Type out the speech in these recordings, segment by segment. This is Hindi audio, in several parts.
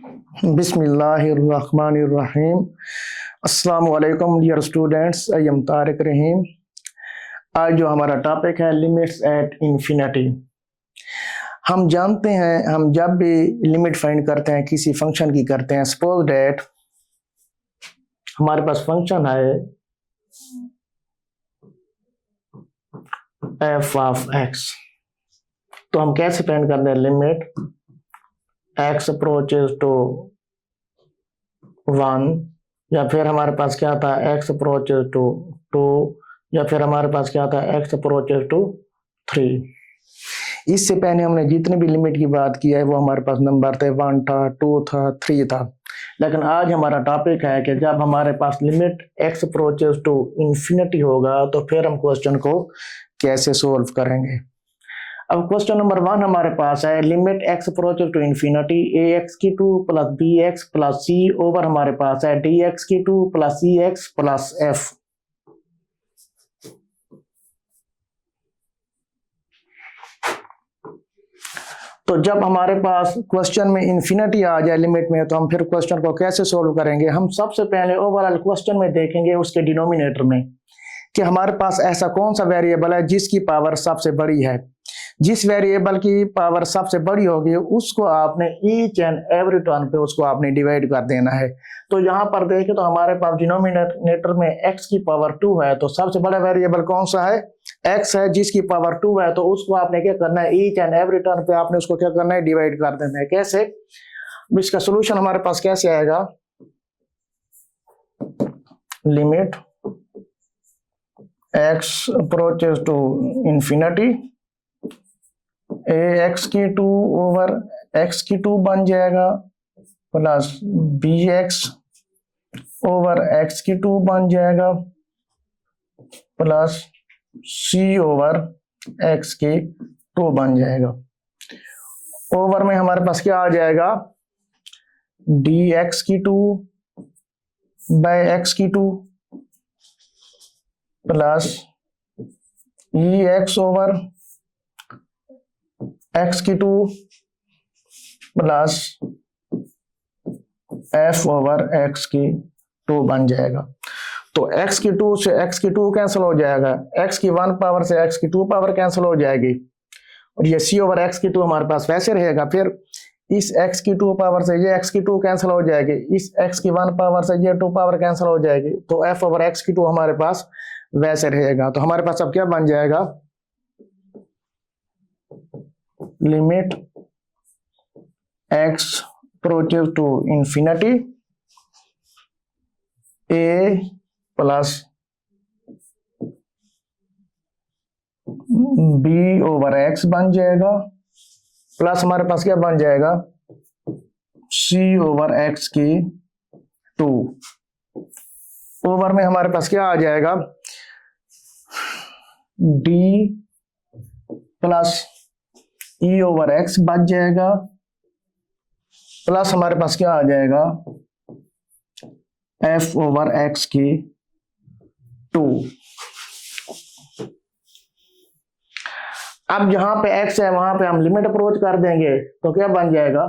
बिस्मिल्लाहिर्रहमानिर्रहीम। अस्सलाम वालेकुम dear students, I am Tariq Rahim. आज जो हमारा टॉपिक है लिमिट्स एट इन्फिनिटी। हम जानते हैं हम जब भी लिमिट फाइंड करते हैं किसी फंक्शन की करते हैं, सपोज डेट हमारे पास फंक्शन है एफ ऑफ एक्स, तो हम कैसे फाइंड करते हैं लिमिट एक्स अप्रोचेस टू 1, या फिर हमारे पास क्या था एक्स अप्रोचेस टू 2, या फिर हमारे पास क्या था एक्स अप्रोचेस टू 3। इससे पहले हमने जितने भी लिमिट की बात की है वो हमारे पास नंबर थे 1 था, 2 था, 3 था। लेकिन आज हमारा टॉपिक है कि जब हमारे पास limit x approaches to infinity होगा तो फिर हम क्वेश्चन को कैसे सोल्व करेंगे। अब क्वेश्चन नंबर 1 हमारे पास है limit x approaches to infinity A x की 2 plus B x plus C over हमारे पास है डी एक्स की 2 plus C x plus F. तो जब हमारे पास क्वेश्चन में इन्फिनिटी आ जाए लिमिट में, तो हम फिर क्वेश्चन को कैसे सोल्व करेंगे। हम सबसे पहले ओवरऑल क्वेश्चन में देखेंगे उसके डिनोमिनेटर में कि हमारे पास ऐसा कौन सा वेरिएबल है जिसकी पावर सबसे बड़ी है। जिस वेरिएबल की पावर सबसे बड़ी होगी उसको आपने ईच एंड एवरी टर्म पे उसको आपने डिवाइड कर देना है। तो यहाँ पर देखें तो हमारे पास डिनोमिनेटर में x की पावर 2 है, तो सबसे बड़ा वेरिएबल कौन सा है x है, जिसकी पावर 2 है। तो उसको आपने क्या करना है ईच एंड एवरी टर्म पे आपने उसको क्या करना है डिवाइड कर देना है। कैसे, इसका सोल्यूशन हमारे पास कैसे आएगा, limit x approaches to infinity A x की 2 ओवर एक्स की 2 बन जाएगा plus B x over x की 2 बन जाएगा प्लस सी ओवर एक्स की 2 बन जाएगा। ओवर में हमारे पास क्या आ जाएगा डी एक्स की 2 बाय एक्स की 2 प्लस ई एक्स ओवर एक्स की 2 प्लस एफ ओवर एक्स की 2 बन जाएगा। तो एक्स की 2 से एक्स की 2 कैंसिल हो जाएगा, एक्स की 1 पावर से एक्स की 2 पावर कैंसिल हो जाएगी, और ये सी ओवर एक्स की 2 हमारे पास वैसे रहेगा। फिर इस एक्स की 2 पावर से ये एक्स की 2 कैंसिल हो जाएगी, इस एक्स की 1 पावर से ये 2 पावर कैंसिल हो जाएगी, तो एफ ओवर एक्स की 2 हमारे पास वैसे रहेगा। तो हमारे पास अब क्या बन जाएगा, limit x approaches to infinity a plus b over x बन जाएगा प्लस हमारे पास क्या बन जाएगा c ओवर x की 2 ओवर में हमारे पास क्या आ जाएगा d प्लस ई ओवर एक्स बच जाएगा प्लस हमारे पास क्या आ जाएगा एफ ओवर एक्स की 2। अब जहां पे x है वहां पे हम लिमिट अप्रोच कर देंगे तो क्या बन जाएगा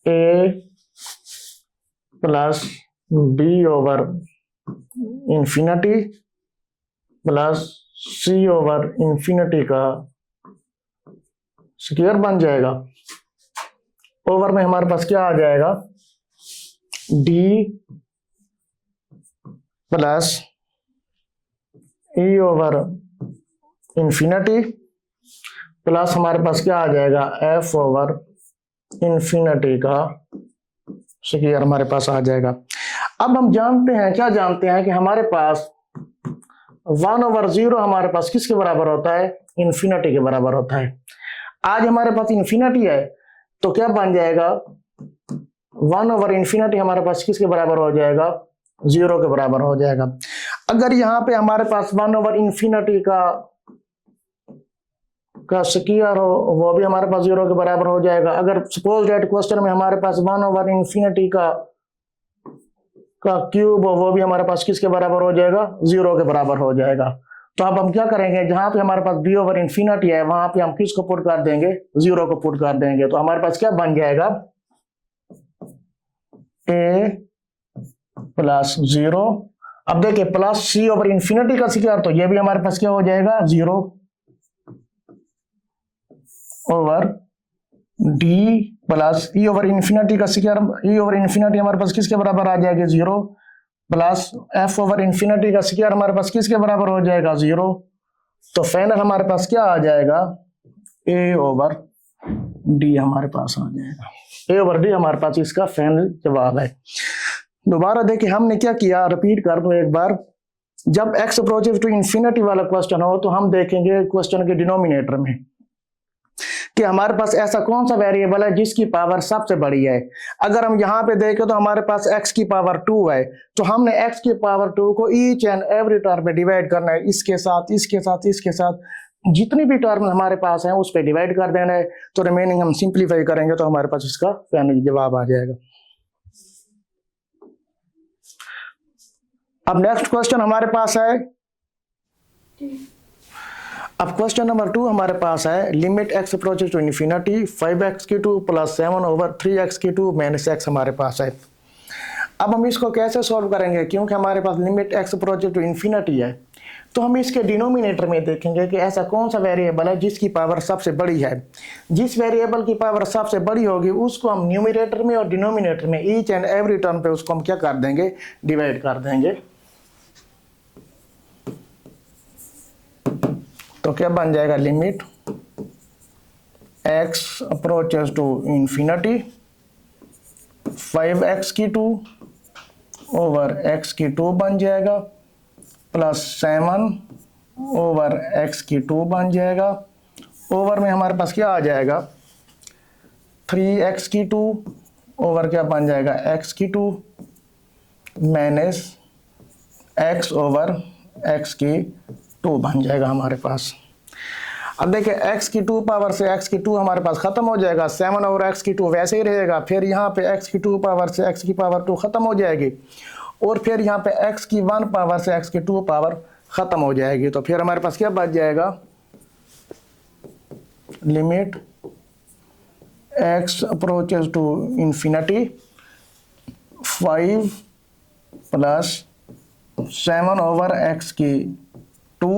a plus B over infinity plus C over infinity का स्क्वायर बन जाएगा। ओवर में हमारे पास क्या आ जाएगा d प्लस ई ओवर इंफिनिटी प्लस हमारे पास क्या आ जाएगा f ओवर इंफिनिटी का स्क्वायर हमारे पास आ जाएगा। अब हम जानते हैं क्या जानते हैं कि हमारे पास 1 ओवर 0 हमारे पास किसके बराबर होता है, इन्फिनिटी के बराबर होता है। आज हमारे पास इन्फिनिटी है तो क्या बन जाएगा 1 ओवर इन्फिनिटी हमारे पास किसके बराबर हो जाएगा, 0 के बराबर हो जाएगा। अगर यहाँ पे हमारे पास 1 ओवर इन्फिनिटी का स्क्वायर हो वो भी हमारे पास 0 के बराबर हो जाएगा। अगर सपोज दैट क्वेश्चन में हमारे पास 1 ओवर इन्फिनिटी का क्यूब वो भी हमारे पास किसके बराबर हो जाएगा, 0 के बराबर हो जाएगा। तो अब हम क्या करेंगे, जहां पे हमारे पास b ओवर इन्फिनिटी है वहां पे हम किसको पुट कर देंगे, 0 को पुट कर देंगे। तो हमारे पास क्या बन जाएगा, a प्लस 0। अब देखिए प्लस c ओवर इन्फिनिटी का स्क्वायर, तो ये भी हमारे पास क्या हो जाएगा, 0 over d plus e over infinity का स्क्वायर, e ओवर इन्फिनिटी हमारे पास किसके बराबर आ जाएगी, 0 प्लस f ओवर इन्फिनिटी का स्क्वायर हमारे पास किसके बराबर हो जाएगा, 0। तो फाइनल हमारे पास क्या आ जाएगा, a ओवर d हमारे पास आ जाएगा, a ओवर d हमारे पास इसका फाइनल जवाब है। दोबारा देखिए हमने क्या किया, रिपीट कर दूं एक बार। जब x अप्रोचेस टू इन्फिनिटी वाला क्वेश्चन हो तो हम देखेंगे क्वेश्चन के डिनोमिनेटर में कि हमारे पास ऐसा कौन सा वेरिएबल है जिसकी पावर सबसे बड़ी है। अगर हम यहाँ पे देखें तो हमारे पास x की पावर 2 है, तो हमने x की पावर 2 को ईच एंड एवरी टर्म में डिवाइड करना है, इसके साथ इसके साथ इसके साथ, जितनी भी टर्म हमारे पास है उस पर डिवाइड कर देना है। तो रिमेनिंग हम सिंप्लीफाई करेंगे तो हमारे पास इसका फाइनल जवाब आ जाएगा। अब नेक्स्ट क्वेश्चन हमारे पास है, अब क्वेश्चन नंबर 2 हमारे पास है, limit x approaches to infinity 5x की 2 प्लस 7 ओवर 3x की 2 माइनस x हमारे पास है। अब हम इसको कैसे सॉल्व करेंगे, क्योंकि हमारे पास limit x approaches to infinity है, तो हम इसके डिनोमिनेटर में देखेंगे कि ऐसा कौन सा वेरिएबल है जिसकी पावर सबसे बड़ी है। जिस वेरिएबल की पावर सबसे बड़ी होगी उसको हम न्यूमरेटर में और डिनोमिनेटर में ईच एंड एवरी टर्म पे उसको हम क्या कर देंगे, डिवाइड कर देंगे। तो क्या बन जाएगा, limit x approaches to infinity 5x की 2 ओवर x की 2 बन जाएगा, प्लस 7 ओवर x की 2 बन जाएगा। ओवर में हमारे पास क्या आ जाएगा, 3x की 2 ओवर क्या बन जाएगा, x की 2 माइनस x ओवर x की 2 बन जाएगा हमारे पास। अब देखिए x की 2 पावर से x की 2 हमारे पास खत्म हो जाएगा, 7 ओवर x की 2 वैसे ही रहेगा, फिर यहाँ पे x की 2 पावर से x की पावर 2 खत्म हो जाएगी, और फिर यहाँ पे x की 1 पावर से x की 2 पावर खत्म हो जाएगी। तो फिर हमारे पास क्या बच जाएगा, limit x approaches to infinity 5 plus 7 over x की 2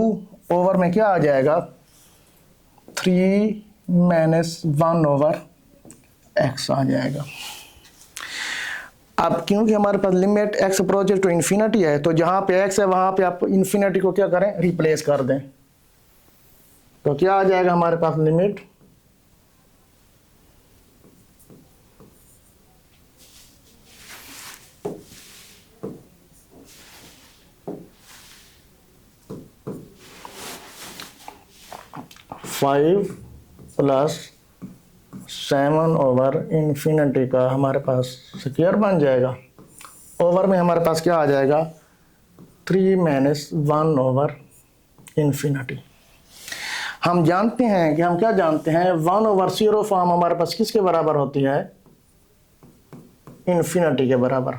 ओवर में क्या आ जाएगा, 3 माइनस 1 ओवर x आ जाएगा। अब क्योंकि हमारे पास limit x approaches to infinity है, तो जहां पे x है वहां पे आप इन्फिनिटी को क्या करें, रिप्लेस कर दें। तो क्या आ जाएगा हमारे पास, limit five plus 7 over infinity का हमारे पास स्क्वायर बन जाएगा। ओवर में हमारे पास क्या आ जाएगा, 3 माइनस 1 ओवर इन्फिनिटी। हम जानते हैं कि हम क्या जानते हैं, 1 ओवर 0 फॉर्म हमारे पास किसके बराबर होती है, इन्फिनिटी के बराबर।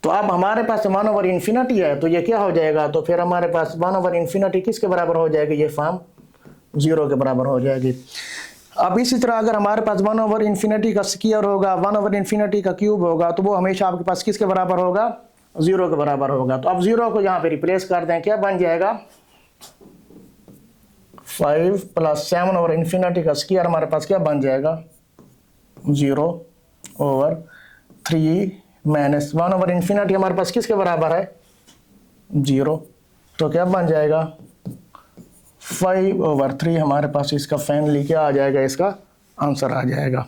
तो अब हमारे पास 1 ओवर इन्फिनिटी है, तो ये क्या हो जाएगा, तो फिर हमारे पास 1 ओवर इन्फिनिटी किसके बराबर हो जाएगी, ये फॉर्म 0 के बराबर हो जाएगी। अब इसी तरह अगर हमारे पास 1 ओवर इन्फिनिटी का स्क्वायर होगा, 1 ओवर इन्फिनिटी का क्यूब होगा, तो वो हमेशा आपके पास किसके बराबर होगा, 0 के बराबर होगा। तो अब 0 को यहाँ पे रिप्लेस कर दें, क्या बन जाएगा, 5 प्लस 7 ओवर इन्फिनिटी का स्क्वायर हमारे पास क्या बन जाएगा, 0 ओवर 3 माइनस 1 ओवर इन्फिनिटी हमारे पास किसके बराबर है, 0। तो क्या बन जाएगा, 5 ओवर 3 हमारे पास इसका फाइनली क्या आ जाएगा, इसका आंसर आ जाएगा।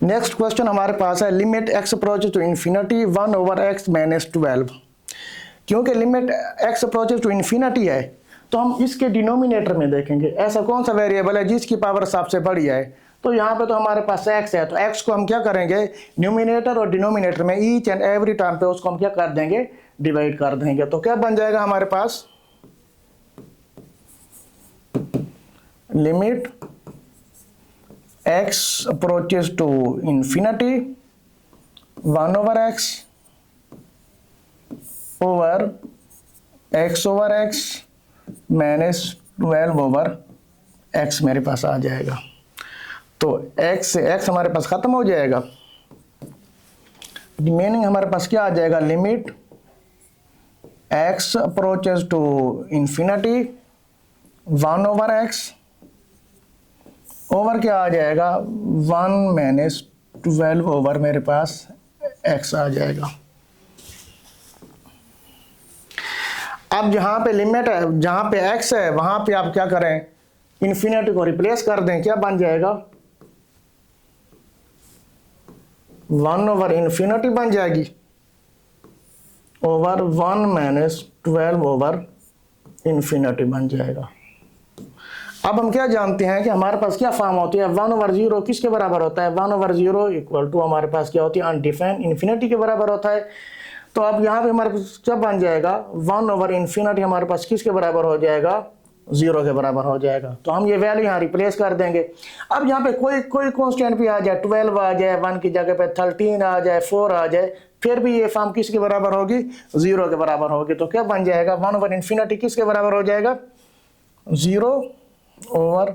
नेक्स्ट क्वेश्चन हमारे पास है, limit x approaches to infinity 1 over x minus 12। क्योंकि limit x approaches to infinity है तो हम इसके डिनोमिनेटर में देखेंगे ऐसा कौन सा वेरिएबल है जिसकी पावर सबसे बड़ी है। तो यहाँ पे तो हमारे पास x है, तो x को हम क्या करेंगे, न्यूमिनेटर और डिनोमिनेटर में ईच एंड एवरी टर्म पे उसको हम क्या कर देंगे, डिवाइड कर देंगे। तो क्या बन जाएगा हमारे पास, limit x approaches to infinity 1 over x over x minus 12 over x मेरे पास आ जाएगा। तो x से x हमारे पास खत्म हो जाएगा, रिमेनिंग हमारे पास क्या आ जाएगा, limit x approaches to infinity 1 over x over क्या आ जाएगा 1 माइनस 12 ओवर मेरे पास x आ जाएगा। अब जहां पे लिमिट है, जहां पे x है वहां पे आप क्या करें, इंफिनिटी को रिप्लेस कर दें, क्या बन जाएगा 1 ओवर इंफिनिटी बन जाएगी ओवर 1 माइनस 12 ओवर इंफिनिटी बन जाएगा। अब हम क्या जानते हैं कि हमारे पास क्या फॉर्म होती है, 1 ओवर 0 किसके बराबर होता है, 1 ओवर 0 इक्वल टू हमारे पास क्या होती है, अनडिफाइंड इंफिनिटी के बराबर होता है। तो अब यहाँ पे हमारे पास क्या बन जाएगा, 1 ओवर इंफिनिटी हमारे पास किसके बराबर हो जाएगा, 0 के बराबर हो जाएगा। तो हम ये वैल्यू यहाँ रिप्लेस कर देंगे। अब यहाँ पे कोई कांस्टेंट भी आ जाए, 12 आ जाए, 1 की जगह पे 13 आ जाए, 4 आ जाए, फिर भी ये फॉर्म किसके बराबर होगी, 0 के बराबर होगी। तो क्या बन जाएगा, 1 ओवर इंफिनिटी किसके बराबर हो जाएगा, 0 ओवर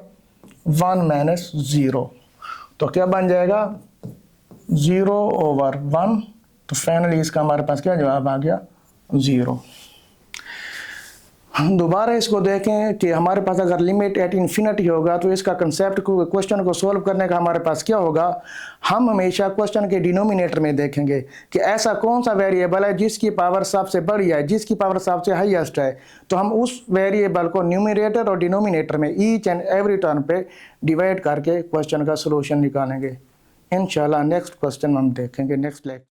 1 माइनस 0। तो क्या बन जाएगा 0 ओवर 1। तो फाइनली इसका हमारे पास क्या जवाब आ गया, 0। हम दोबारा इसको देखें कि हमारे पास अगर लिमिट एट इन्फिनिटी होगा तो इसका कंसेप्ट को, क्वेश्चन को सोल्व करने का हमारे पास क्या होगा, हम हमेशा क्वेश्चन के डिनोमिनेटर में देखेंगे कि ऐसा कौन सा वेरिएबल है जिसकी पावर सबसे बड़ी है, जिसकी पावर सबसे हाईएस्ट है। तो हम उस वेरिएबल को न्यूमरेटर और डिनोमिनेटर में ईच एंड एवरी टर्म पे डिवाइड करके क्वेश्चन का सोल्यूशन निकालेंगे। इंशाल्लाह नेक्स्ट क्वेश्चन हम देखेंगे नेक्स्ट लेक्चर।